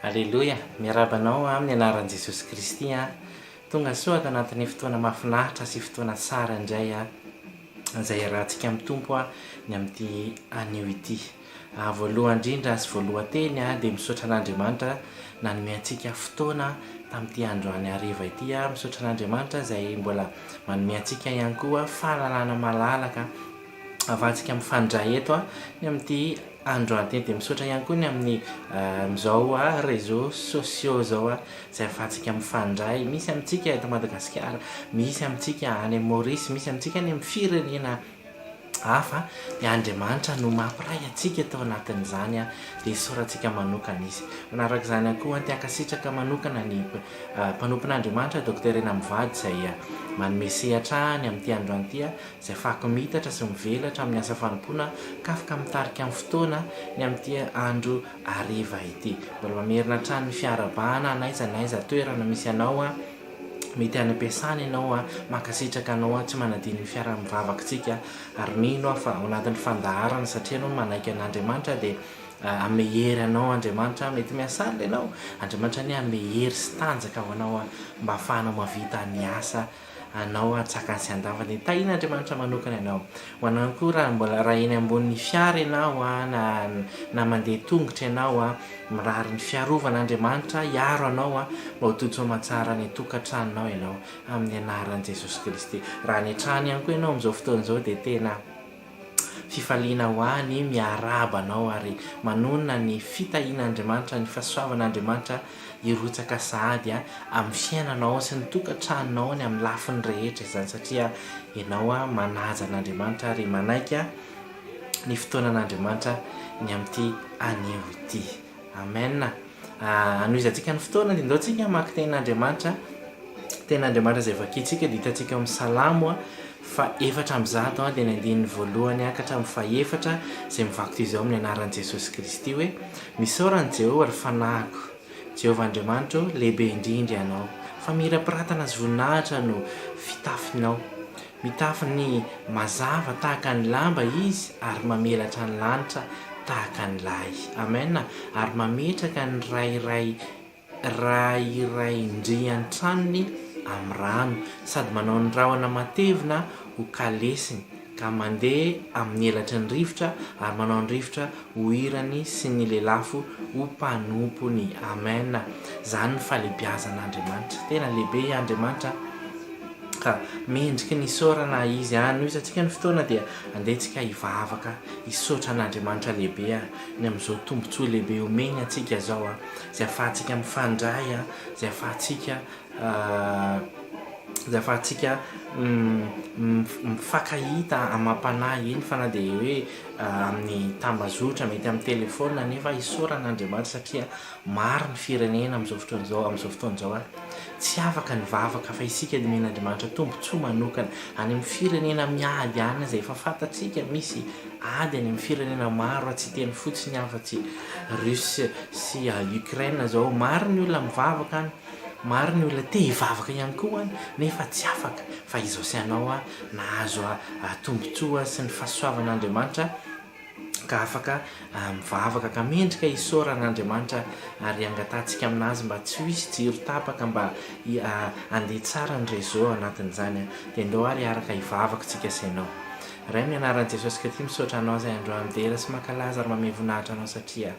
Aleloia, miarabanao amin'ny anaran'i Jesosy Kristy a. Tonga soa ato anatin'ny fotoana mahafinaritra sy fotoana tsara indray a, izay rahantsika amin'ny tompo a ny amin'ity anio ity. Voalohany indrindra sy voalohanteny a dia misaotra an'Andriamanitra nanome antsika fotoana tamin'ity androany hariva ity a. Misaotra an'Andriamanitra izay mbola manome antsika ihany koa fahalalana malalaka ahafahantsika mifandray eto a ny amin'ity androany ity. Dia misaotra ihany koa ny amin'ny amin'izao réseaux sociaux zao a izay ahafahantsika mifandray, misy amintsika eto Madagasikara, misy amintsika any Maurice, misy amintsika any amin'ny firenena hafa. Ny Andriamanitra no mampiray antsika tao anatin'izany a, dia isaorantsika manokana izy. Manaraka izany koa antiakasitraka manokana ny mpanompon'Andriamanitra Dr Hena Mivady izay manome sehatra ny amin'ity androany ity a, izay afaka mitatra sy mivelatra amin'ny asa fanompoana ka afaka mitarika amin'ny fotoana ny amin'ity andro hariva ity. Mbola mamerina hatrany ny fiarabana n'aiza n'aiza toerana misy anao a, mety any am-piasana ianao a, mankasitraka anao a, tsy manadino ny fiara-mivavakantsika ary mino a fa ao anatin'ny fandaharana satria anao manaiky an'Andriamanitra dia amehery anao Andriamanitra. Mety miasana ianao, Andriamanitra ny amehery sy tanjaka ho anao a mba ahafahanao mahavita ny asa anao atsakany sy andafana. Dia tahina Andriamanitra manokana ianao. Ho anao koa raha eny ambonin'ny fiara ianao a, na mandeha tongotra ianao a, mirary ny fiarovan'Andriamanitra hiaro anao a mba ho tontsoa-matsara ny tokantranonao ianao amin'ny anaran'i Jesosy Kristy. Raha ny hatrany ihany koa ianao amin'izao fotoan'izao dia tena fifaliana ho any miaraba anao ary manonona ny fitahian'Andriamanitra, ny fahasoavan'Andriamanitra hirotsaka sahady amin'ny fiainanao sy ny tokantranonao ny amin'ny lafiny rehetra izany, satria ianao manaja an'Andriamanitra ary manaika ny fotoanan'Andriamanitra ny amin'ity anio ity. Amen. Anohizantsika ny fotoana dia indao tsika mamaky tenin'Andriamanitra. Tenin'Andriamanitra izay vakiantsika dia hitantsika amin'ny Salamo fa 4:100 dia ny andininy voalohany ka hatramin'ny faha-efatra izay mivaky toy izao amin'ny anaran'i Jesosy Kristy hoe: misaorany Jehovah ary fanahiko, Jehovah Andriamanitra lehibe indrindra ianao, fa mirapiratana sy voninahitra no fitafinao. Mitafy ny mazava tahaka ny lamba izy ary mamelatra ny lanitra tahaka ny lay. Amen. Ary mametraka ny rairaindriany tranony amin'ny rano, sady manao ny rahona matevina ho kalesiny ka mandeha amin'ny elatry ny rivotra ary manao ny rivotra ho irany sy ny lelafo ho mpanompony. Amen. Izany ny fahalehibiazan'Andriamanitra. Tena lehibe Andriamanitra ka mendriky ny isaorana izy. Anohisantsika ny fotoana dia andehantsika hivavaka hisaotra an'Andriamanitra lehibe ny amin'izao tombontsoa lehibe omeny antsika zao izay ahafahantsika mifandray izay ahafahantsika mifankahita amam-panahy eny, fa na dia hoe amin'ny tambazotra, mety amin'ny telefona, nefa isaoran'Andriamanitra satria maro ny firenena amin'izao fotoan'izao tsy afaka ny vavaka fa isika dia men'Andriamanitra tombontsoa manokana any amin'ny firenena miady any izay efa fantatsika. Misy ady any amin'ny firenena maro, tsy teny fotsiny afa-tsy Russia sy Ukraine zao. Maro ny olona mivavaka any, maro ny olona te hivavaka ihany koa any nefa tsy afaka, fa izao sy anao nahazo tombontsoa sy ny fahasoavan'Andriamanitra ka afaka mivavaka ka mendrika isaoran'Andriamanitra ary angatantsika aminazy mba tsy ho hisy jiro tapaka, mba andeha tsara ny réseau anatin'izany dia ndao ary araka hivavaka tsika sy ianao. Ray amin'ny anaran'i Jesosy Kristy misaotra anao izay andro midera sy mankalaza ary manome voninahitra anao, satria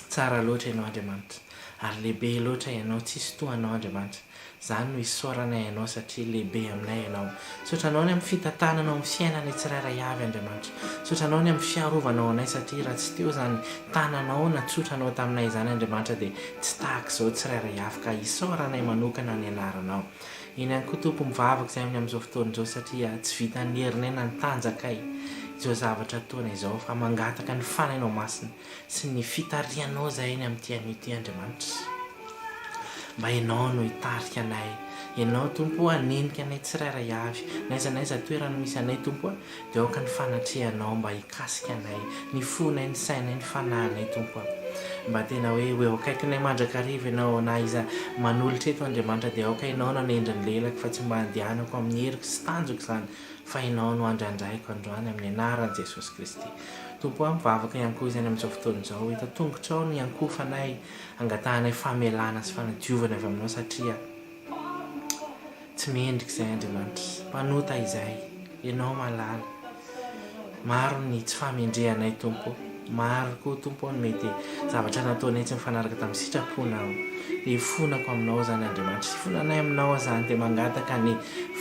tsara loatra ianao Andriamanitra ary lehibe loatra ianao, tsisy tohanao Andriamanitra. Izany no isaoranay ianao satria lehibe aminay ianao. Saotra anao ny amin'ny fitantananao amin'ny fiainanay tsirairay avy Andriamanitra. Saotra anao ny amin'ny fiarovanao anay, satria raha tsy teo izany tananao natsotranao taminay izany Andriamanitra dia tsy tahaka izao tsirairay avy, ka isaoranay manokana ny anaranao. Eny ihany koa Tompo mivavaka izay amin'izao fotoan'izao, satria tsy vitan'ny herinay na ny tanjakay izao zavatra ataonay izao, fa mangataka ny fanainao masina sy ny fitarianao izay eny amin'ity anio ity Andriamanitra. Mba ianao no hitarika anay, ianao Tompo hanenika anay tsirairay avy, n'aiza n'aiza toerana misy anay Tompo dia aoka ny fanatrehanao mba hikasika anay, ny fonay, ny sainay, ny fanahinay Tompo. Mba tena hoe eo akaikinay mandrakariva ianao, na iza manolotra eto Andriamanitra dia aoka ianao nanendry ny lelako, fa tsy mba handehanako amin'ny heriko sy tanjoko izany, fa ianao no andrandrahiko androany amin'ny anaran'i Jesosy Kristy. tompo a mivavaka ihany koa izany amin'izao fotoan'izao eto tongotra ao ny ankofanay angatahanay famelana sy fanadiovana avy aminao satria tsy mendrika izay Andriamanitra mpanota izay ianao malala maro ny tsy famendrehanay tompo maro koa tompo ny mety zavatra nataonay tsy mifanaraka tamin'ny sitraponao dia ifonako aminao zany Andriamanitra ifonanay aminao zany dia mangataka ny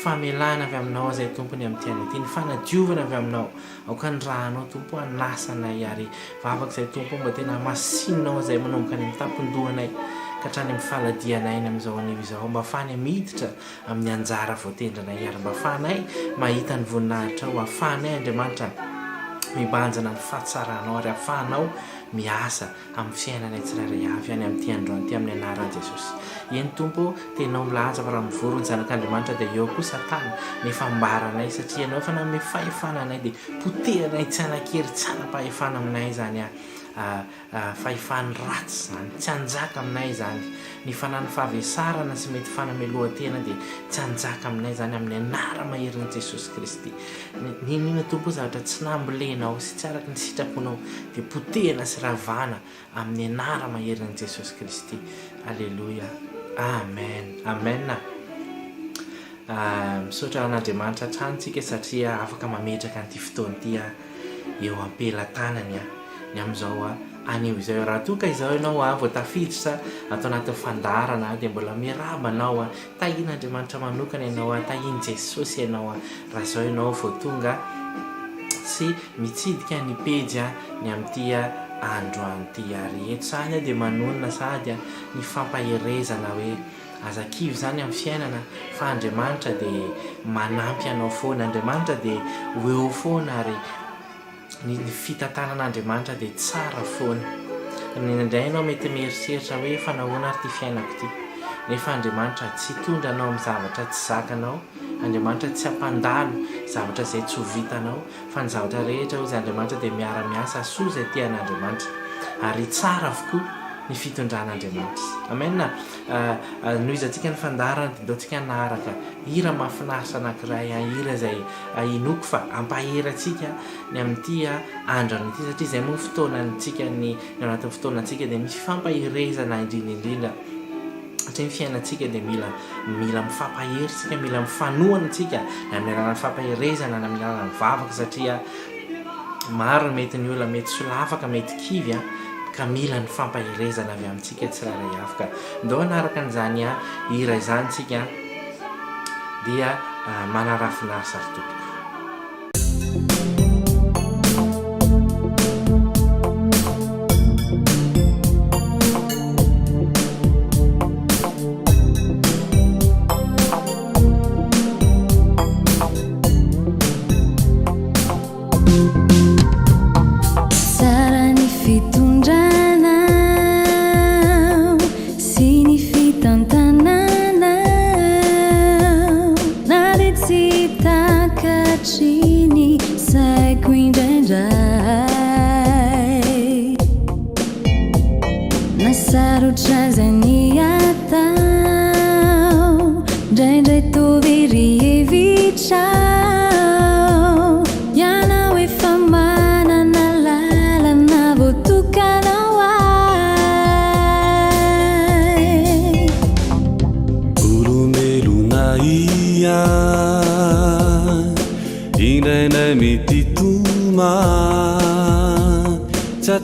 famelana avy aminao izay tompony amin'ny tiany ity ny fanadiovana avy aminao aoka ny rahanao tompo anasanay ary vavaka izay tompo mba tena masinao izay manomboka any mitapon-dohanay ka hatrany amin'ny faladianay ny amin'izao anio izao mba afahany miditra amin'ny anjara voatendranay ary mba afahanay mahita ny voninahitra ao afahanay Andriamanitra mibanjana ny fahatsaranao ary afahanao miasa amin'ny fiainanay tsirairay avy any amin'ny tiandroany ty amin'ny anaran'i Jesosy. Eny tompo tenao milaza fa raha mivoro ny zanak'Andriamanitra dia eo koa Satana nefa mbaranay satria ianao efa nanome fahefananay dia potehanay tsy anakery tsy anam-pahefana aminay zany fahefany ratsy zany tsy anjaka aminay zany ny fanany fahavesarana sy mety fanamelohan-tena dia tsy anjaka aminay zany amin'ny anara maherin'i Jesosy Kristy. Ninona tompo zavatra tsy nambolenao sy tsy araky ny sitraponao dia potehana sy ravana amin'ny anara maherin'i Jesosy Kristy. Alleluia. Amen. Amen. Misaotra an'Andriamanitra hatranintsika satria afaka mametraka an'ity fotoan'ity eo am-pelantanany ny amin'izao anio izao raha toa ka izao ianao vao tafiditra atao anatin'ny fandarana dia mbola miarabanao tahina Andriamanitra manokana ianao tahiny Jesosy ianao raha izao ianao vao tonga sy mitsidika ny pejy ny amin'ity androan'ity ary eto zany dia manonona sady ny fampaherezana hoe aza-kivy zany amin'ny fiainana fa Andriamanitra dia manampy anao foana Andriamanitra dia eo foana ary ny fitantanan'Andriamanitra dia tsara foana. Indray ianao mety mieritreritra hoe efa nahoana ary ty fiainako ty nefa Andriamanitra tsy hitondra anao amin'ny zavatra tsy zakanao Andriamanitra tsy hampandalo zavatra izay tsy ho vitanao fa ny zavatra rehetra hozy Andriamanitra dia miara-miasa soa izay tian'Andriamanitra ary tsara avokoa ny fitondran'Andriamanitra. Amen. Noho izy antsika ny fandarana dia daontsika naharaka hira mahafinaritra anankiray hira izay inoko fa ampahera antsika ny amin'ity andro ity satria izay moa fotoanantsika ny anatin'ny fotoanantsika dia misy fampaherezana indrindra satria ny fiainantsika dia mila mifampahery mila mifanohana antsika na amin'ny alalan'ny fampaherezana na amin'ny alalan'ny vavaka satria maro mety ny olona mety solafaka mety kivy ka mila ny fampaherezana avy amintsika tsirairay afaka ndao anaraka an'izany hira izany tsika dia manarafinaritra ry tompoko.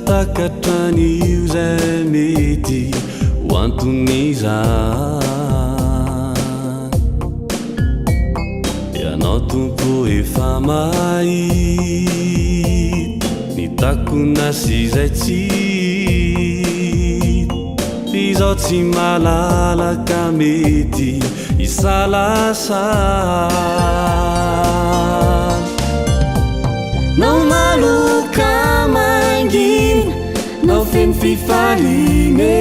Takatrani uzay mety wantuniza ianao tompo efa mahita ny takona sy izay tsy izaho tsy malalaka mety isalasa nao maloka mangina nao feno fifaline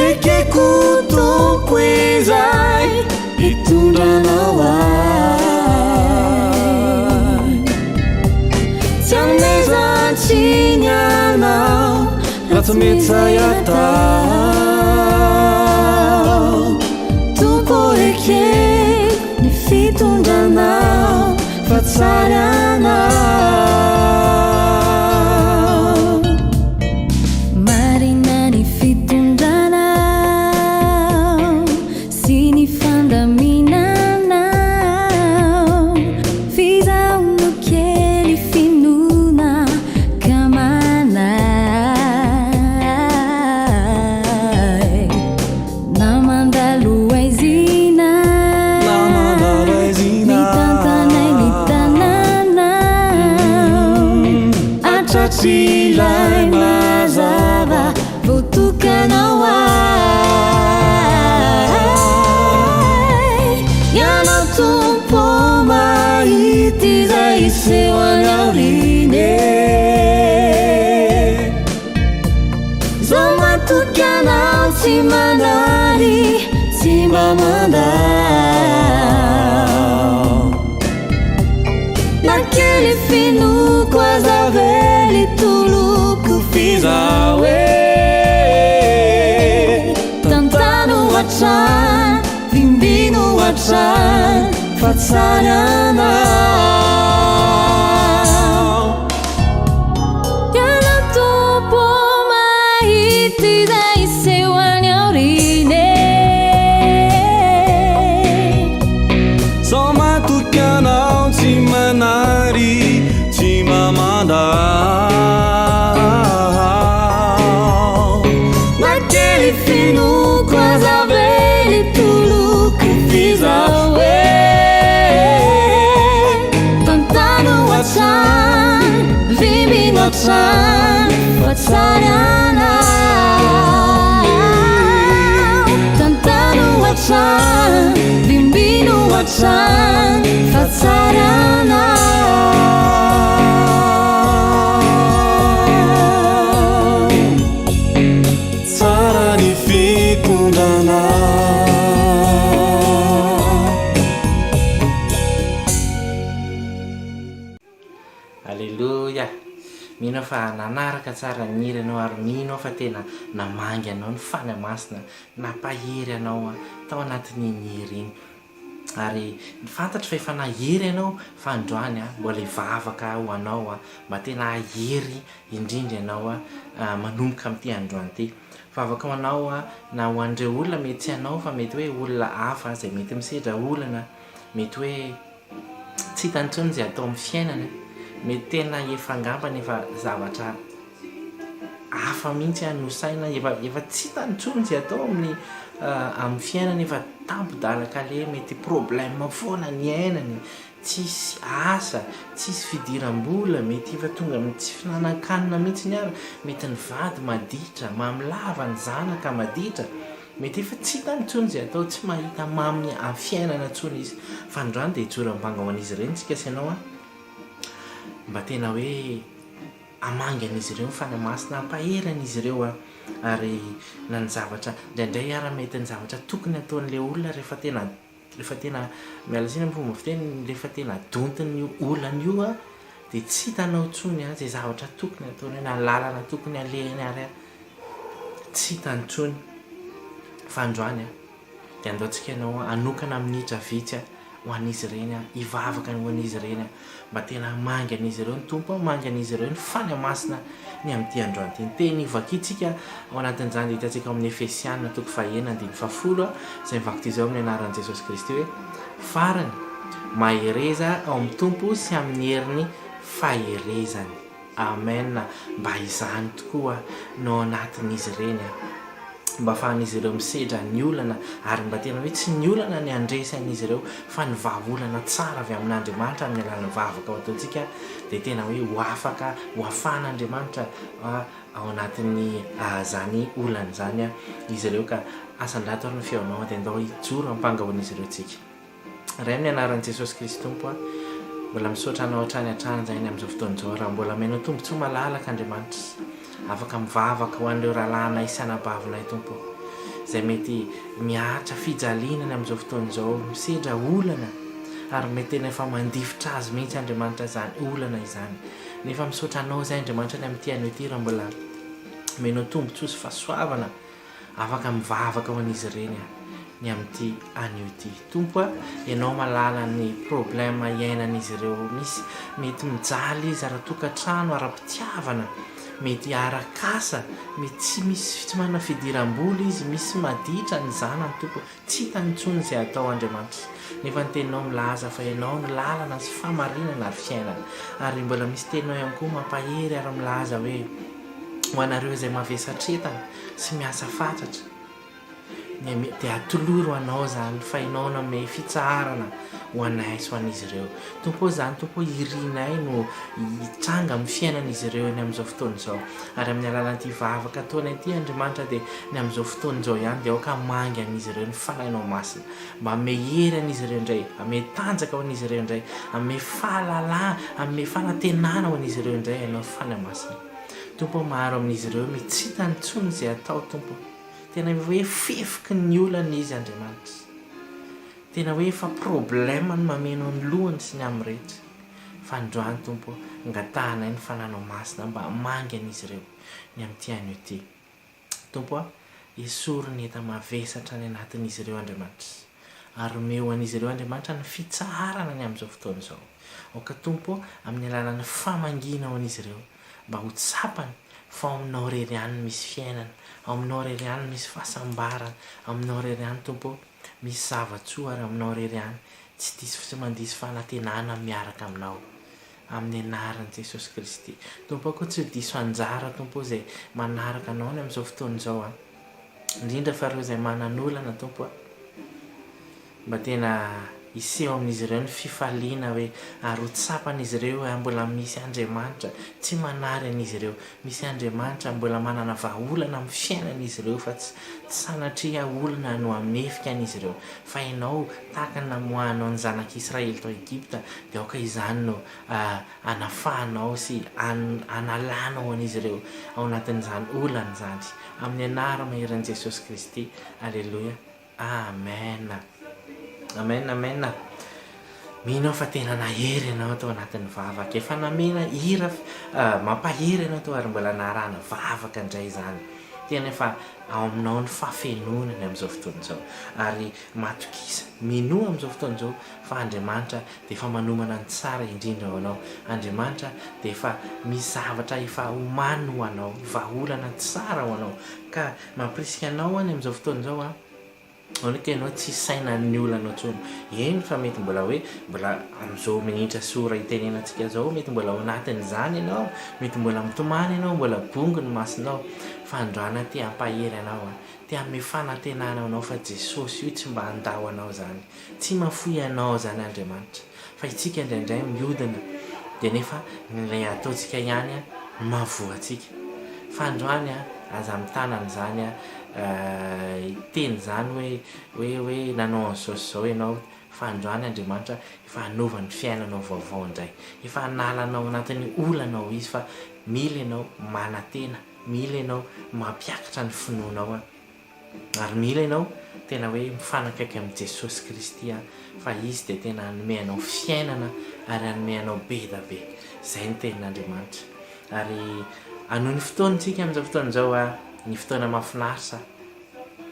ekeko tompo izay hitondranao tsy amezantsiny anao raha tsy mety zay atao tompo eke ny fitondranao fatsaranao marina ny fitondranao sy ny fandaminanao fizahono kely finona kamanay namandalo aizina nitantanay ny tananao atratsylay mazava votokanao ay ianao tompo mahity zay sehoany aorine zao matoky anao tsy manary tsy mba mandao nakely finoko azavely toloko fizahoe tantano atran vimbino atran fatsaranao ianao tompo mahity zay sehoany aorine zao matoky anao tsy manary tsy mamandao nakely finoko azavely toloko fizahoe tantano atran vimbino atran fatsaranao tantano atran vimbino atran fatsaranao tsara ny fitondranao Alleluia. Mino fa nanaraka tsara niry anao ary mino fa tena namangy anao ny fana masina nampahery anao tao anatin'ny niry iny ary fantatro fa efa nahery anao fa androany mbola hivavaka ho anao mba tena ahery indrindra ianao manomboka amin'ity androany ity favaka ho anao na ho andreo olona mety tsy anao fa mety hoe olona hafa zay mety misedra olana mety hoe tsy hitantsony zay atao amin'ny fiainana mety tena efa angambany efa zavatra hafa mihitsy anosaina efa tsy hitantsony zay atao amin'ny fiainana efa tambodalaka le mety problème foana ny ainany tsisy asa tsisy fidiram-bola mety efa tonga amin'ny tsy finanan-kanina mihitsy ny ary mety ny vady maditra mamilava ny zanaka maditra mety efa tsy hitantsony zay atao tsy mahita mamy amin'ny fiainana ntsony izy fa androany dia hijoram-banga ho an'izy ireny tsika sy ianao mba tena hoe amangy an'izy ireo fanamasina ampahery an'izy ireo ary na ny zavatra indraindray ara mety ny zavatra tokony ataon'le olona rehefa tena miala siny amin'ny fomba fiteny rehefa tena dontiny olana io dia tsy hitanao ntsony zay zavatra tokony ataony na lalana tokony alehany ary tsy hitantsony fa androany dia andaontsika ianao anokana minitra vitsy ho an'izy ireny hivavaka ho an'izy ireny mba tena mangy an'izy ireo ny tompo mangy an'izy ireo ny fany masina ny amin'ity androany ity ny teny vakitsika ao anatin'izany dia hitantsika amin'ny Efesiana toko 1:10 izay mivaky izao amin'ny anaran'i Jesosy Kristy hoe farany mahereza ao amin'ny tompo sy amin'ny heriny faherezany amen mba izany tokoa no anatin'izy ireny mba afahan'izy ireo misedra ny olana ary mba tena hoe tsy ny olana ny andresan'izy ireo fa ny vahaolana tsara avy amin'Andriamanitra amin'ny alalan'ny vavaka ao ataontsika dia tena hoe ho afaka ho afahan'Andriamanitra ao anatin'ny zany olana zany izy ireo ka asan-dato ary ny feonao dia andao hijoro ampangahoan'izy ireo tsika ray amin'ny anaran'i Jesosy Kristy tompo mbola misaotra anao hatrany hatrany zany amin'izao fotoan'izao raha mbola meno tombontsoa malalaka Andriamanitra afaka mivavaka ho an'ireo rahalahina isanabavonay tompo izay mety miaritra fijalinana amin'izao fotoan'izao misedra olana ary mety tena efa mandifotra azy mihitsy Andriamanitra zany olana izany nefa misaotra anao zay Andriamanitra ny amin'ity anio ity raha mbola menao tombontsoa sy fahasoavana afaka mivavaka ho an'izy ireny ny amin'ity anio ity. Tompo ianao malala ny problème iainan'izy ireo misy, mety mijaly izy ara-tokantrano ara-pitiavana, mety arak'asa, mety tsy misy tsy manana fidiram-bola izy, misy maditra ny zanany tompo, tsy hitany intsony izay atao Andriamanitra. Nefa ny teninao milaza fa ianao ny lalana sy famarinana ary fiainana, ary mbola misy teninao ihany koa mampahery ary milaza hoe ho anareo izay mavesatretana sy miasa fatratra dia atoloro anao zany fa ianao nanome fitsarana ho anay sy ho an'izy ireo. Tompo zany tompo irinay no hitranga amin'ny fiainan'izy ireo ny amin'izao fotoana izao, ary amin'ny alalan'ity vavaka ataonay ity Andriamanitra dia ny amin'izao fotoana izao ihany dia aoka mangy an'izy ireo ny fanahinao masina, mba ame hery an'izy ireo indray, ame tanjaka ho an'izy ireo indray, ame fahalalana, ame fanantenana ho an'izy ireo indray ianao fanahy masina. Tompo maro amin'izy ireo mitsita ny tsony izay atao tompo, tena hoe fefiky ny olana izy Andriamanitra, tena hoe efa problème ny mameno ny lohany sy ny amin'ny rehetra, fa androany tompo ngatahana ny fananao masina mba mangy an'izy ireo ny amin'ity anio ity. Tompo esory ny eta mavesatra ny anatin'izy ireo Andriamanitra, ary omeo an'izy ireo Andriamanitra ny fitsarana ny amin'izao fotoana izao. Oka tompo amin'ny alalan'ny famangina ho an'izy ireo mba ho tsapany fa ao aminao rery ihany misy fiainana, ao aminao rery ihany misy fahasambarana, ao aminao rery ihany tompo misy zavatsoa, ary aminao rery ihany tsy diso sy mandisy fanantenana miaraka aminao amin'ny anaran'i Jesosy Kristy. Tompo koa tsy diso anjara tompo izay manaraka anao ny amin'izao fotoana izao, indrindra fa ireo izay manan'olana tompo mba tena iseho amin'izy ireo ny fifaliana hoe ary ho tsapan'izy ireo mbola misy Andriamanitra tsy manary an'izy ireo, misy Andriamanitra mbola manana vahaolana amin'ny fiainan'izy ireo, fa tsy sanatria olona no hamefika an'izy ireo, fa ianao tahaka ny namoahanao ny zanak'Israely tao Egypta dia aoka izany no anafahanao sy analanao an'izy ireo ao anatin'izany olana zany, amin'ny anara maheran'i Jesosy Kristy. Alleluia, amen. Amen, amen. Minao fa tena nahery ianao tao anatin'ny vavaka, efa namena hira mampahery ianao tao, ary mbola narana vavaka indray zany, tena efa ao aminao ny fafenonany amin'izao fotoana izao, ary matokisa minoa amin'izao fotoana izao fa Andriamanitra dia efa manomana ny tsara indrindra ho anao. Andriamanitra dia efa misy zavatra efa homany ho anao, vahaolana tsara ho anao, ka mampirisika anao any amin'izao fotoana izao onika ianao tsy saina ny olana intsony. Eny fa mety mbola hoe mbola amin'izao minitra sora itenenantsika zao mety mbola ao anatin'izany ianao, mety mbola mitomany ianao, mbola bongy ny masonao, fa androana ty hampahery anao, ty ame fanantenana anao fa Jesosy io tsy mba handao anao zany, tsy mafoy anao zany Andriamanitra, fa itsika indraindray miodina dia nefa ilay ataontsika ihany mahavoatsika, fa androany aza mitanana zany teny zany hoe nanao an'izao zao ianao, fa androany Andriamanitra efa hanaovany fiainanao vaovao indray, efa hanalanao anatin'ny olanao izy, fa mila ianao manantena, mila ianao mampiakatra ny finoanao, ary mila ianao tena hoe mifanakaiky amin'ny Jesosy Kristy, fa izy dia tena hanome anao fiainana ary hanome anao be da be. Zay ny tenin'Andriamanitra, ary anoho ny fotoantsika amin'izao fotoana izao ny fotoana mahafinaritra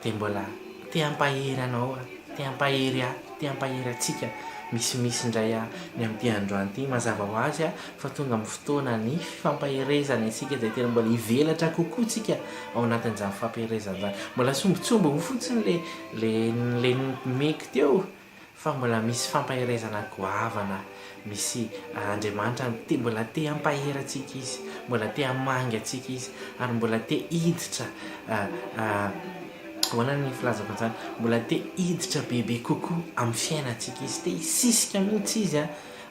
dia mbola te hampahery anao, te hampahery te hampahery atsika misimisy indray ny amin'ity androany ity mazava ho azy fa tonga amin'ny fotoana ny fifampaherezana isika dia tena mbola hivelatra kokoa tsika ao anatin'izany fampiherezana izany, mbola sombotsombony fotsiny le meky teo, fa mbola misy fampaherezana goavana, misy Andriamanitra mbola te hampahery atsika izy, mbola te hamangy atsika izy, ary mbola te hiditra hoana ny filazako an'izany, mbola te hiditra bebe kokoa amin'ny fiainantsika izy, te hisisika mihitsy izy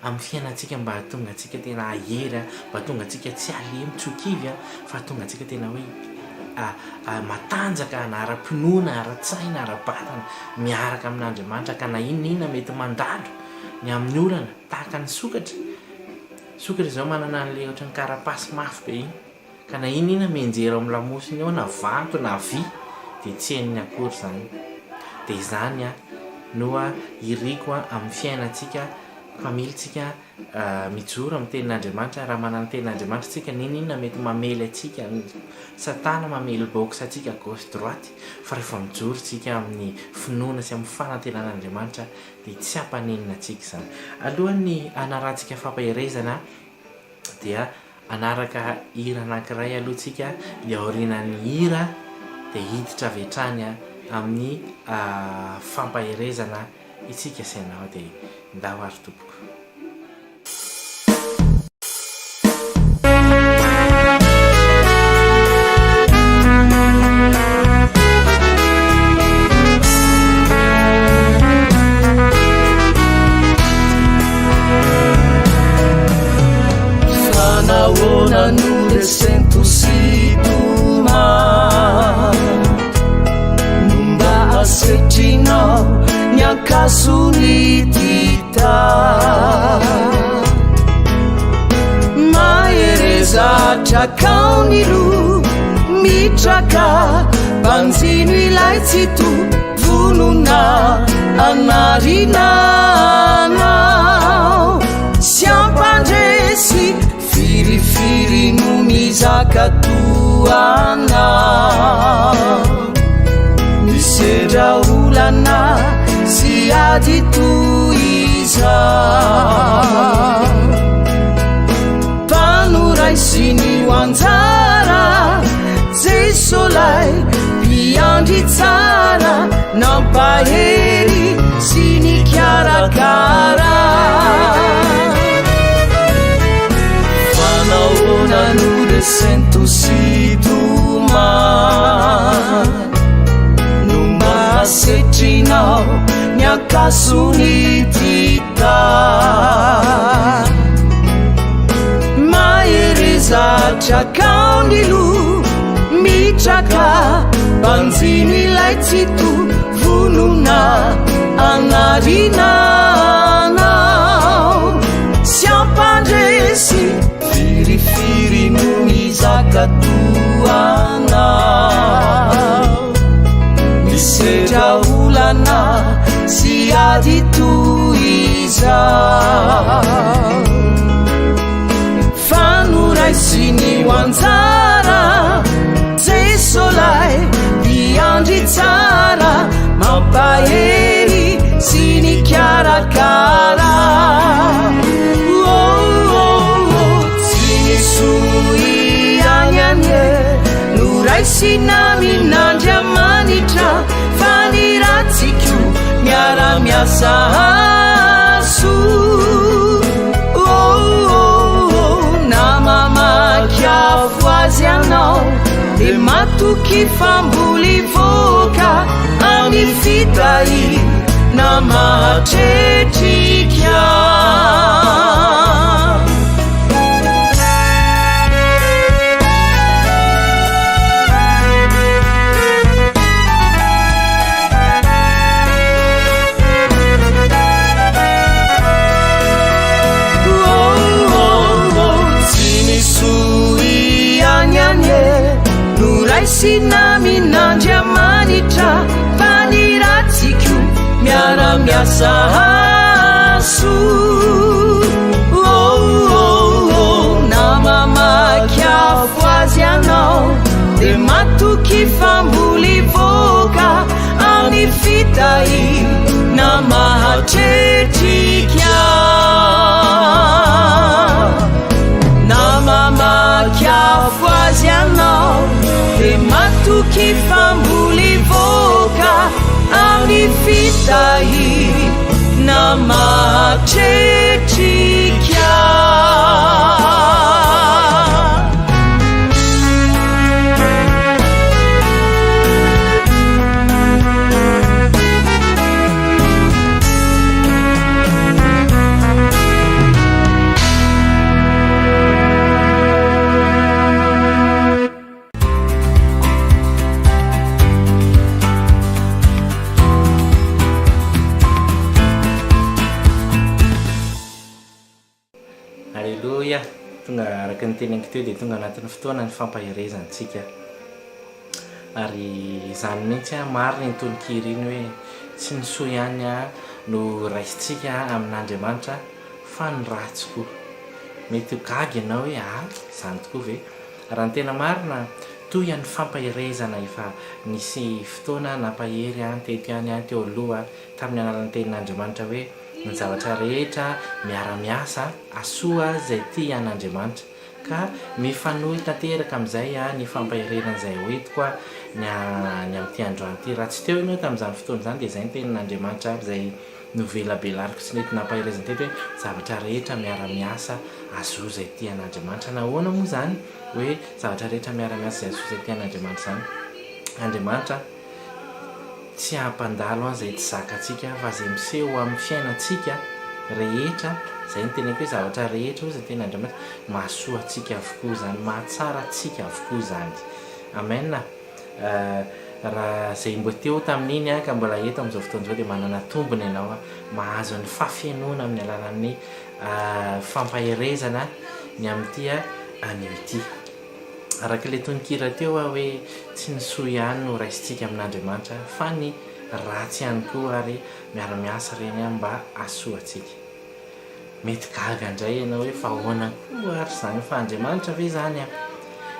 amin'ny fiainantsika mba hatonga antsika tena ahery, mba tonga antsika tsy alemy tsokivy, fa tonga antsika tena hoe matanjaka, ara-pinoana, ara-tsaina, ara-batana miaraka amin'Andriamanitra, ka na inona mety mandalo ny amin'ny olana tahaka ny sokatra izao manana an'ilay ohatra ny karapasy mafy be iny, ka na inona menjera amin'ny lamosiny ao na vato na vy dia tsy henony akory zany. Dia izany no iriko amin'ny fiainantsika fa militsika mijoro amin'ny tenin'Andriamanitra raha manana tenin'Andriamanitra tsika ninona mety mamely atsika satana mamely box atsika gauche droite fa rehefa mijoro tsika amin'ny finoana sy amin'ny fanantenan'Andriamanitra dia tsy hampaninina atsika zany. Alohan'ny anarantsika fampahirezana dia anaraka hira anankiray alohantsika dia aorinan'ny hira dia hiditra avy hatrany amin'ny fampahirezana itsika sainao dia ndao ary tompoko. Fanaona nude sento siduma numba asetrinao nyakasonitita maherezatra kaunilu mitraka banzino ilay tsito vonona anarinanao sy ampandresy firifiri no mizakatoana misedra olana sy ady toiza panoraisiny ho anjara jesolay mpiandry tsara nampahery sy nikarakara fanaona nude sento siduma numba asetrinao nyakasonitita maherezatra kaunilu mitraka banzino ilay tsito vonona anarinanao sy ampandresy firifiri no mizakatoana misedra olana sy ady toiza fanoraisiny ho anjara jesolay mpiandry tsara mampahery sy nikarakara tsy nisoi anyanye noraisina minandriamanitra fa niratsiko miara-miasa aso namamakiafo azy anao de matoky famboly voka amin'ny fitahi na mahatretrika noraisina minandriamanitra fa niratsiko miara-miasa aso namamakiafo azy anao de matoky famboly voka amin'ny fitahi na mahatretrika namamakiafo azy anao de matoky famboly voka amin'ny fitahi na mahatretrika Alleluia. Tonga araka ny teneniko teo dia tonga anatin'ny fotoana ny fampahirezantsika ary izany mihitsy marina ny tononkiriny hoe tsy nisoa ihany no raisitsika amin'Andriamanitra fa ny ratsy koa. Mety ho gagy ianao hoe zany tokoa ve? Raha ny tena marina toy any fampahirezana efa nisy fotoana nampahery teto ihany teo aloha tamin'ny alalan'ny tenin'Andriamanitra hoe ny zavatra rehetra miara-miasa asoa izay tia an'Andriamanitra ka mifanohy tanteraka amin'izay ny fampahirezana izay hoentiko ny amin'ity androany ity. Raha tsy teo ianao tamin'izany fotoana izany dia izay ny tenin'Andriamanitra izay novelabelariko sy nety nampahirezana teto hoe zavatra rehetra miara-miasa asoa izay tia an'Andriamanitra. Nahoana moa zany hoe zavatra rehetra miara-miasa izay asoa izay tia an'Andriamanitra zany? Andriamanitra tsy hampandalo izay tsy zakantsika fa izay miseho amin'ny fiainantsika rehetra. Izay ny teneko hoe zavatra rehetra izay tenin'Andriamanitra mahasoa antsika avokoa zany, mahatsara antsika avokoa zany. Amen. Raha izay mbo teo tamin'iny ka mbola eto amin'izao fotoana izao dia manana tombony ianao mahazo ny fafianoana amin'ny alalan'ny fampahirezana ny amin'ity anio ity. Araka ilay tononkira teo hoe tsy ny soa ihany no raisintsika amin'Andriamanitra fa ny ratsy ihany koa ary miara-miasa reny mba asoa antsika. Mety gaga indray ianao hoe fa ahoana koa ary zany fa Andriamanitra ve zany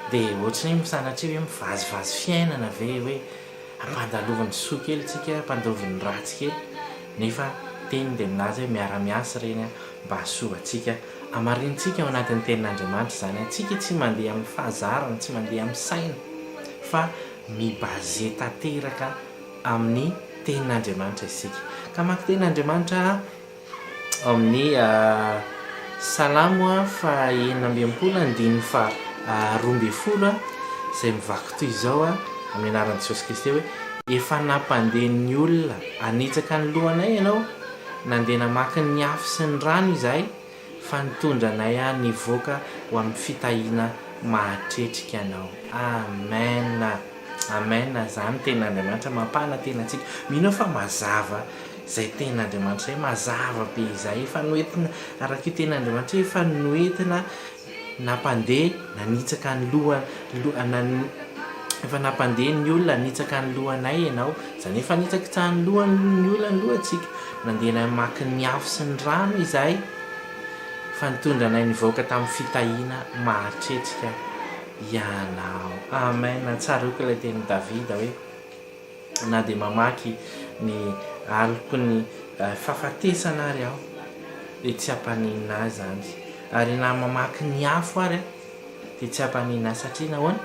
dia ohatrany misanatria hoe mivazivazy fiainana ve hoe ampandalovany soa kely tsika, ampandalovany ratsy kely, nefa teny dia minazy hoe miara-miasa reny mba asoa antsika. Amarintsika ao anatin'ny tenin'Andriamanitra zany antsika tsy mandeha amin'ny fahazarana, tsy mandeha amin'ny saina fa mibaze tanteraka amin'ny tenin'Andriamanitra isika. Ka maka tenin'Andriamanitra amin'ny Salamo fa 9:12 izay mivaky toy izao amin'ny anaran'i Jesosy Kristy hoe efa nampandeha ny olona anitsaka ny lohanay ianao, nandeha namaky ny afo sy ny rano izahay fa nitondra anay nivoaka ho amin'ny fitahiana mahatretrika anao. Amen. Amen. Zany tenin'Andriamanitra mampahana tenantsika. Mino fa mazava izay tenin'Andriamanitra hoe mazava be izay efa noentina araka io tenin'Andriamanitra efa noentina nampandeha nanitsaka ny efa nampandeha ny olona nanitsaka ny lohanay ianao, zany efa nitsaka tsahany lohan'ny olona ny lohantsika, nandeha namaky ny afo sy ny rano izahay fa nitondra anay nivoaka tamin'ny fitahiana mahatretrika ianao. Amen. Tsaroako ilay tenin'i Davida hoe na dia mamaky ny aloko ny fahafatesana ary aho dia tsy hampaninina azy zany, ary na mamaky ny afo ary dia tsy hampaninina azy satria nahoana?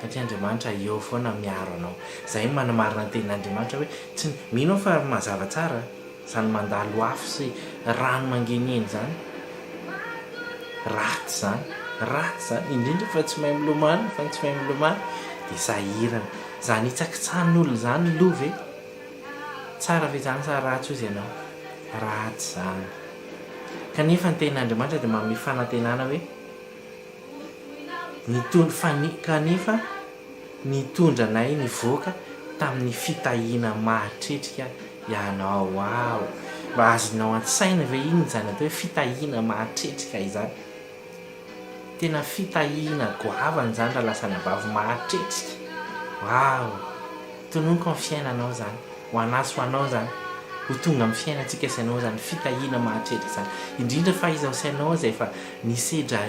Satria Andriamanitra eo foana miaro anao. Izay manamarina ny tenin'Andriamanitra hoe tsy mino fa mazava tsara zany mandalo afo sy rano mangeniheny zany, ratsy zany indrindra fa tsy mahay milomano, dia sahirana zany hitsakitsahan'olona zany loha ve? Tsara ve zany sa ratsy ozy ianao? Ratsy zany. Kanefa ny tenin'Andriamanitra dia manome fanantenana hoe kanefa nitondra anay nivoaka tamin'ny fitahiana mahatretrika ianao. Wow! Mba azonao an-tsaina ve iny zany atao hoe fitahiana mahatretrika izany? Tena fitahiana goavana zany raha lasa nabavy mahatretrika. Wow! Tononiko amin'ny fiainanao zany, ho anazy ho anao zany, ho tonga amin'ny fiainantsika sainao zany fitahiana mahatretrika zany. Indrindra fa izaho sainao izay efa nisedra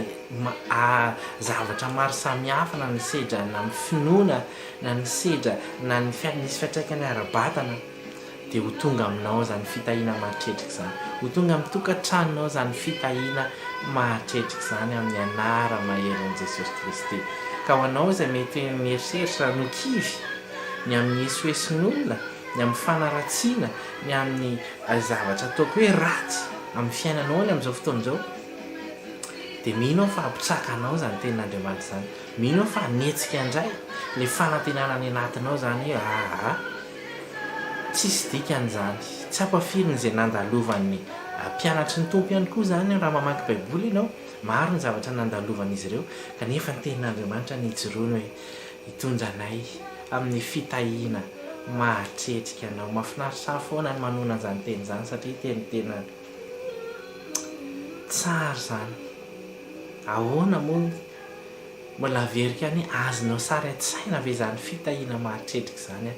zavatra maro samihafa, na nisedra na amin'ny finoana, na nisedra na nisy fiantraikany ara-batana, dia ho tonga aminao zany fitahiana mahatretrika zany, ho tonga amin'ny tokantranonao zany fitahiana mahatretrika zany amin'ny anara maheran'i Jesosy Kristy. Ka ho anao izay mety mieriseritra nokivy ny amin'ny esoesin'olona, ny amin'ny fanaratsiana, ny amin'ny zavatra ataoko hoe ratsy amin'ny fiainanao ny amin'izao fotoana izao, dia mino fa ampitsakanao zany tenin'Andriamanitra zany, mino fa hanetsika indray ilay fanantenana any anatinao zany hoe tsisy dikan'izany, tsy hampafirina izay nandalovan'ny mpianatry ny tompo ihany koa zany raha mamaky baiboly ianao, maro ny zavatra nandalovan'izy ireo, kanefa ny tenin'Andriamanitra nijoroany hoe hitondra anay amin'ny fitahiana mahatretrika anao. Mahafinaritra foana ny manona an'izany teny izany satria tena tsara zany. Ahoana moa mbola verika any azonao sary an-tsaina ve zany fitahiana mahatretrika zany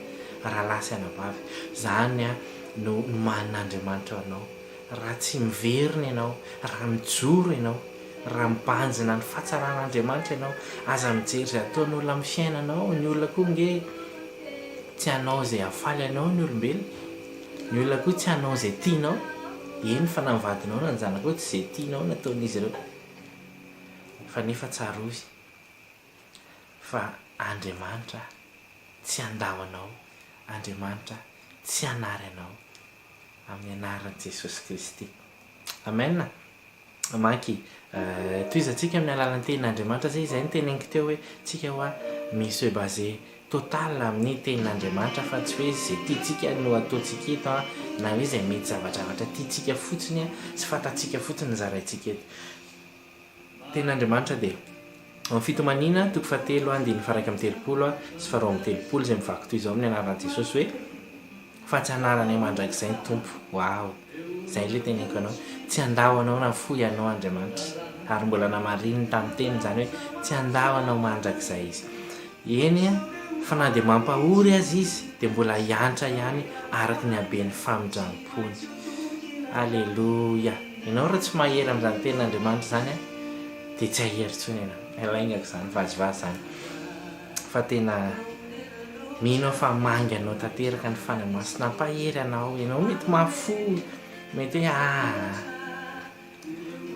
raha lahy sy anabavy? Zany no man'Andriamanitra anao, raha tsy miverina ianao, raha mijoro ianao, raha mibanjina ny fahatsaran'Andriamanitra ianao, aza mijery izay ataon'olona amin'ny fiainanao. Ny olona koa nge tsy hanao izay hafaly anao ny olombelona, ny olona koa tsy hanao izay tianao. Eny fa navadinao na ny zanakao tsy izay tianao nataon'izy ireo, fa nefa tsarozy fa Andriamanitra tsy handahanao, Andriamanitra tsy hanary anao amin'ny anaran'i Jesosy Kristy. Amen. Maky toizantsika amin'ny alalan'ny tenin'Andriamanitra zay izay ny teneniko teo hoe tsika hoa misy hoe basé total amin'ny tenin'Andriamanitra fa tsy hoe izay tiantsika no ataontsika eto na hoe izay mety zavatra tiantsika fotsiny sy fantatsika fotsiny zaraintsika eto. Tenin'Andriamanitra dia amin'ny fitomanina 7:1-3:30 sy 2:30 izay mivaky toy izao amin'ny anaran'i Jesosy hoe fa tsy hanaranay mandrakizay ny Tompo. Wow, izay ilay teneniko anao, tsy handaho anao na foy anao Andriamanitra, ary mbola namarininy tamin'ny teny izany hoe tsy handaho anao mandrakizay izy. Eny fa na dia mampahory azy izy dia mbola hiantra ihany araka ny haben'ny famindrampoany. Alleluia. Ianao raha tsy mahery amin'izany tenin'Andriamanitra zany dia tsy hahery intsony ianao. Ilaingako izany, vazivazy zany. Fa tena mino fa mangy anao tanteraka ny fanahy masina hampahery anao. Ianao mety mahafoy, mety hoe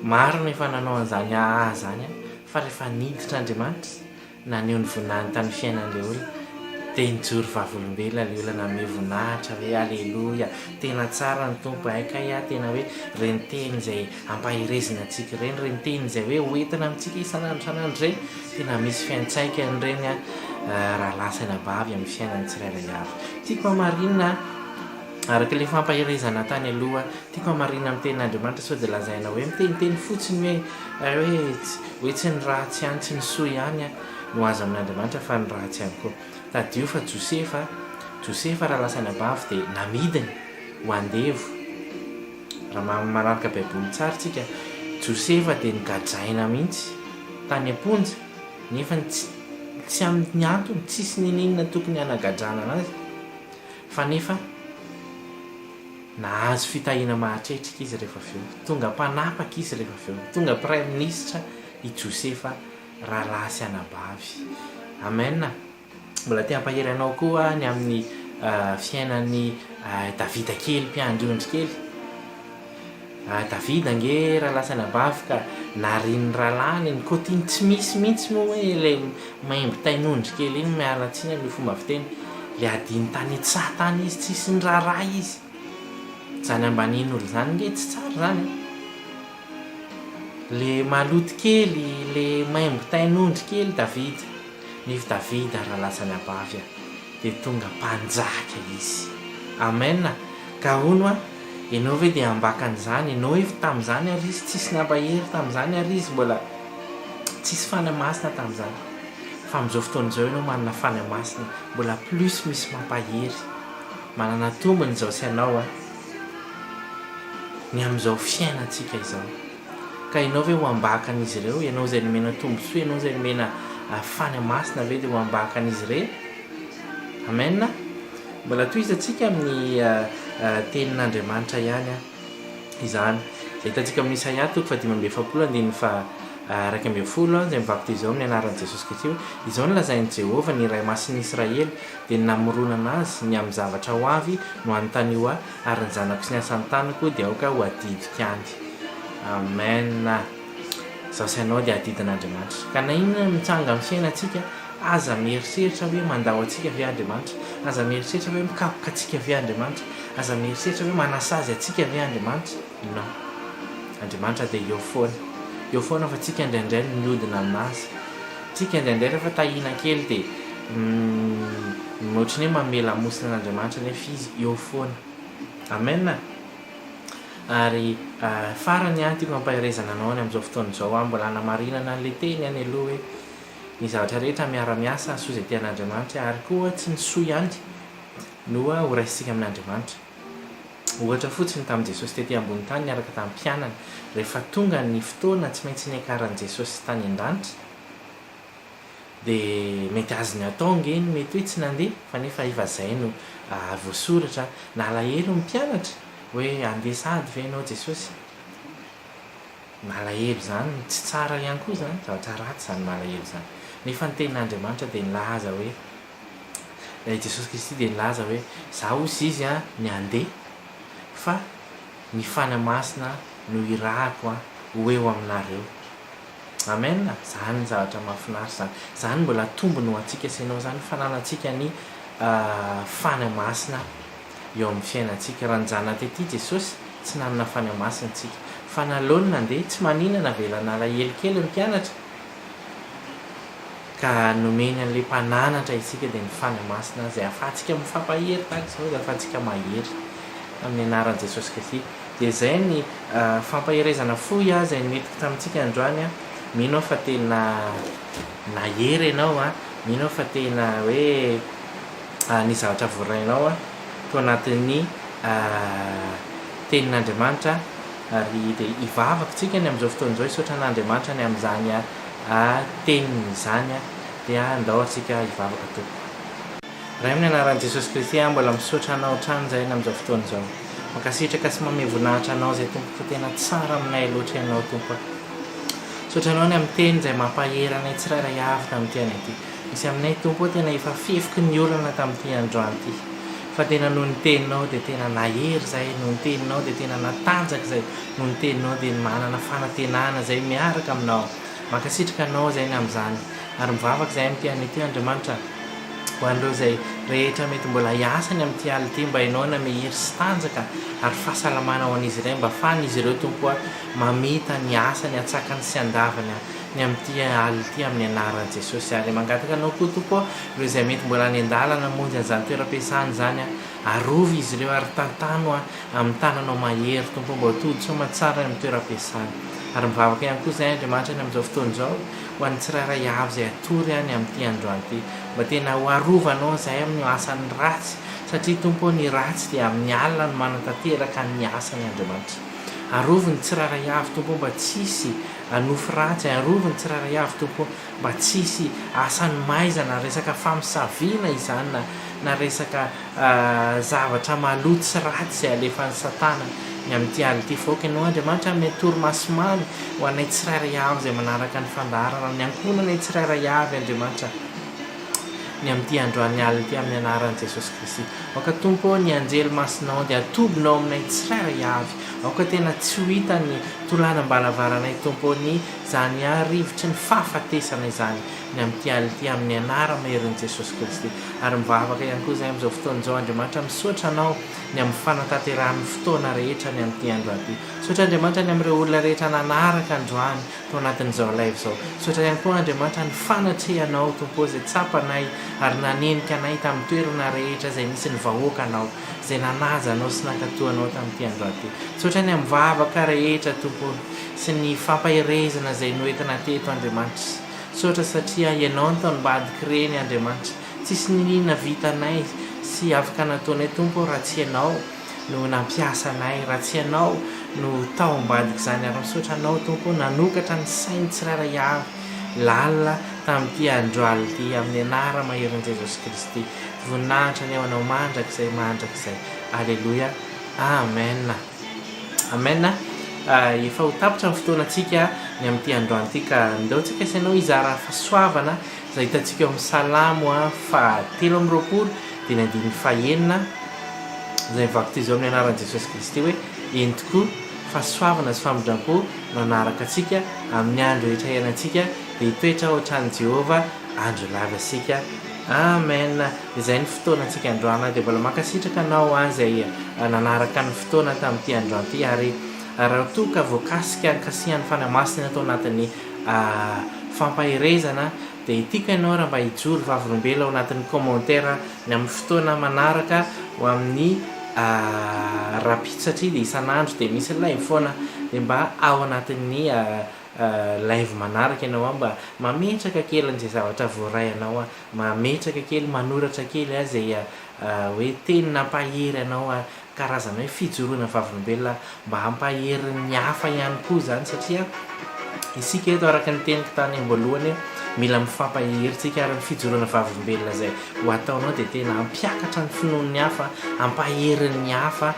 maro nefa nanao an'izany zany fa rehefa niditr'Andriamanitra na neo ny voninahiny tany fiainan'ilay olona dia nijoro vavolombelona ilay olona nanome voninahitra hoe alleluia, tena tsara ny Tompo haika tena hoe reny teny izay ampaherezina antsika ireny, reny teny izay hoe hoentina amintsika isan'andro ireny, tena misy fiantsaika ireny raha lasaina bavy amin'ny fiainan'ny tsirairay avy. Tiako hamarinina araka ilay fampaherezana tany aloha, tiako hamarinina amin'ny tenin'Andriamanitra sao dia lazaina hoe miteniteny fotsiny hoe tsy ny ratsy ihany, tsy ny soa ihany no azo amin'Andriamanitra fa ny ratsy ihany koa. Tadio fa Josefa raha lasaina bavy dia namidiny ho andevo. Raha manaraka baiboly tsara tsika, Josefa dia nigadraina mihitsy tany am-ponja nefa tsy amin'ny antony, tsisy ninina tokony hanagadrana anazy, fa nefa nahazo fitahiana mahatretrika izy rehefa avy eo, tonga mpanapaka izy rehefa avy eo, tonga prime ministre i Josefa rahalahy sy anabavy. Amen. Mbola te hampahery anao koa ny amin'ny fiainan'ny Davida kely, mpiandry ondry kely. Davida nge raha lasana bavy ka nariny rahalahiny ny kotiny tsy misy mihitsy moa hoe ilay maimbo tain'ondry kely iny mialatsiny amin'ny fomba fiteny, le adiny tany an-tsatany izy, tsisy ny raharaha izy. Zany ambanin'olo zany nge tsy tsara zany. Le maloto kely, le maimbo tain'ondry kely Davida. Nefa Davida raha lasana bavy dia tonga mpanjaka izy. Amen. Ka hono ianao ve dia ambakan'izany, ianao efa tamin'izany ary izy tsisy nampahery tamin'izany ary izy mbola tsisy fanahy masina tamin'izany. Fa amin'izao fotoan'izao ianao manana fanahy masina, mbola plus misy mampahery, manana tombony izao sy ianao ny amin'izao fiainantsika izao. Ka ianao ve ho ambakan'izy ireo, ianao izay nomena tombontsoa, ianao izay nomena fanahy masina ve dia ho ambakan'izy ireo. Amen. Mbola toizantsika amin'ny tenin'Andriamanitra ihany izany. Izay hitantsika amin'ny Isaia 5:20 fa 2:10 izay mivaky toy izao amin'ny anaran'i Jesosy Kristy. Izao no lazain'i Jehovah ny iray masin'i Israely dia namorona anazy ny amin'ny zavatra ho avy no anontany io ary ny zanako sy ny asan'ny tanako dia aoka ho adidiko any. Amen. Izao sy ianao dia adidin'Andriamanitra. Ka na inona mitsanga amin'ny fiainantsika, aza mieritreritra hoe mandao antsika ve Andriamanitra, aza mieritreritra hoe mikapoka antsika ve Andriamanitra, aza mieritreritra hoe manasazy antsika ve Andriamanitra. Non, Andriamanitra dia eo foana fa tsika indraindray no mihodina aminazy. Tsika indraindray rehefa tahina kely dia ohatry ny hoe mamela mosina an'Andriamanitra nefa izy eo foana. Amen. Ary farany tiako hampaherezana anao ny amin'izao fotoan'izao mbola hanamarinana an'ilay teny any aloha hoe ny zavatra rehetra miara-miasa soa izay tian'Andriamanitra ary koa tsy ny soa ihany no ho raisitsika amin'Andriamanitra. Ohatra fotsiny tamin'i Jesosy tety ambony tany niaraka tamin'ny mpianany, rehefa tonga ny fotoana tsy maintsy niakaran'i Jesosy tany an-danitra dia mety azony atao ngeny, mety hoe tsy nandeha fa nefa efa izay no voasoratra, na alahelo ny mpianatra hoe andeha sady ve ianao Jesosy, malahelo zany tsy tsara ihany koa zany, zavatra ratsy zany malahelo zany. Nefa ny tenin'Andriamanitra dia nilaza hoe Jesosy Kristy dia nilaza hoe za ozy izy ny andeha fa ny fanamasina no irahako ho eo aminareo. Amen. Zany zavatra mahafinaritra zany. Zany mbola tombony ho antsika sy ianao zany fananantsika ny fanamasina eo amin'ny fiainantsika. Raha nijanona tety Jesosy tsy nanana fanamasina antsika, fa nalaony nandeha tsy maninana velana alahelo kely ny mpianatra ka nomeny an'ilay mpananatra isika dia ny fanamasina izay ahafahantsika mifampahery tahaka izao, dia ahafahantsika mahery amin'ny anaran'i Jesosy Kristy. Dia izay ny fampaherezana fohy izay netiko tamintsika androany. Mino aho fa tena nahery ianao mino aho fa tena hoe ny zavatra vorainao tao anatin'ny tenin'Andriamanitra, ary dia hivavaka tsika ny amin'izao fotoana izao hisaotra an'Andriamanitra ny amin'izany teniny izany dia andao antsika hivavaka tompoko. Raha amin'ny anaran'i Jesosy Kristy mbola misaotra anao hatrany izay amin'izao fotoana izao, mankasitraka sy manome voninahitra anao izay tompoko tena tsara aminay loatra ianao tompo. Misaotra anao ny amin'ny teny izay mampahery anay tsirairay avy tamin'ity any ity. Misy aminay tompo tena efa fifiky ny olana tamin'ity androany ity, fa tena noho ny teninao dia tena nahery zay, noho ny teninao dia tena natanjaka zay, noho ny teninao dia manana fanantenana zay miaraka aminao. Mankasitraka anao zay ny amin'izany, ary mivavaka zay amin'ity any ity Andriamanitra ho an'ireo zay rehetra mety mbola hiasany amin'ity aly ity, mba hainao na mehery sy tanjaka ary fahasalamana ho an'izy ireo, mba ahafahan'izy ireo tompo mamita ny asany atsakany sy andavany ny amin'ity aly ity amin'ny anaran'i Jesosy. Ary mangataka anao koa tompo ireo izay mety mbola any an-dalana monjy an'izany toeram-piasany zany, arovy izy ireo ary tantano amin'ny tananao mahery tompo, mba tody soa matsara amin'ny toeram-piasany. Ary mivavaka ihany koa izay Andriamanitra ny amin'izao fotoana izao ho an'ny tsirairay avy izay atory any amin'ity androany ity, mba tena ho arovanao izay amin'ny asan'ny ratsy, satria tompo ny ratsy dia amin'ny alina no manatanteraka ny asany Andriamanitra. Arovy ny tsirairay avy tompo mba tsisy nofo ratsy, arovy ny tsirairay avy tompo mba tsisy asany maizana, resaka famisaviana izany na resaka zavatra maloto sy ratsy izay alefan'ny Satana ny amin'ity aly ity. Voaka ianao Andriamanitra amin'ny toromaso mamy ho anay tsirairay avy izay manaraka ny fandaharana, ny ankonanay tsirairay avy Andriamanitra ny amin'ity androany aly ity amin'ny anaran'i Jesosy Kristy. Aoka tompo ny anjely masinao dia atobinao aminay tsirairay avy, aoka tena tsy ho hita ny tolanam-balavaranay tompo ny zany rivotry ny fahafatesana izany ny amin'ity aly ity amin'ny anara maherin'i Jesosy Kristy. Ary mivavaka ihany koa izay amin'izao fotoana izao Andriamanitra, misaotra anao ny amin'ny fanatanterahany fotoana rehetra ny amin'ity androany ity. Misaotra Andriamanitra ny amin'ireo olona rehetra nanaraka androany tao anatin'izao live izao. Misaotra ihany koa Andriamanitra ny fanatrehanao tompo izay tsapanay ary nanenika anay tamin'ny toerana rehetra izay nisy ny vahoakanao izay nanaja anao sy nakatoanao tamin'ity androany ity. Misaotra ny amin'ny vavaka rehetra tompo sy ny fampaherezana izay noentina teto Andriamanitra. Misaotra satria ianao ny taonimbadiky reny Andriamanitra, tsisy ninona vitanay sy afaka nataonay tompo raha tsy ianao no nampiasa anay, raha tsy ianao no taombadiky izany. Ary misaotra anao tompo nanokatra ny sainy tsirairay avy lalina tamin'ity androany ity amin'ny anara maherin'i Jesosy Kristy. Voninahitra ny eo anao mandrakizay mandrakizay. Alleluia. Amen. Amen. Efa ho tapitra ny fotoanantsika ny amin'ity androany ity, ka ndeontsika isanao hizara fahasoavana izay hitantsika eo amin'ny Salamo 7:20 dia ny 5:9 izay mivaky ty izao amin'ny anaran'i Jesosy Kristy hoe eny tokoa fahasoavana sy famindram-po manaraka antsika amin'ny andro rehetra iainantsika dia hitoetra ohatran'i Jehovah andro lava asika. Amen. Izay ny fotoanantsika androana dia mbola mankasitraka anao izay nanaraka ny fotoana tamin'ity androany ity, ary raha toa ka voakasika kasihan'ny fanamasina tao anatin'ny fampaherezana dia itiaka ianao raha mba hijoro vavolombelo ao anatin'ny commentaire ny amin'ny fotoana manaraka ho amin'ny rapit, satria dia isan'andro dia misy live foana, dia mba ao anatin'ny live manaraka ianao mba mametraka kely an'izay zavatra voaray anao, mametraka kely, manoratra kely izay hoe teny nampahery anao, karazana hoe fijoroana vavolombelona mba hampahery ny hafa ihany koa zany, satria isika eto araka ny teniko tany amboalohany mila mifampaherytsika ary ny fijoroana vavombelona zay ho ataonao dia tena ampiakatra ny finoan'ny hafa ampaherin'ny hafa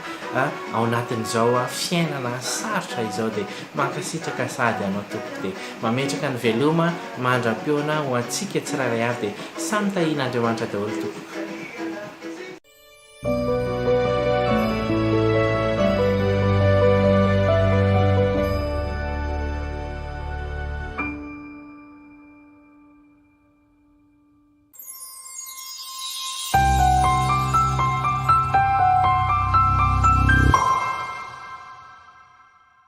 ao anatin'izao fiainana sarotra izao dia mankasitraka sady anao tompoko dia mametraka ny veloma mandra-peona ho antsika tsirairay avy dia samy tahiana Andriamanitra daholo tompoko.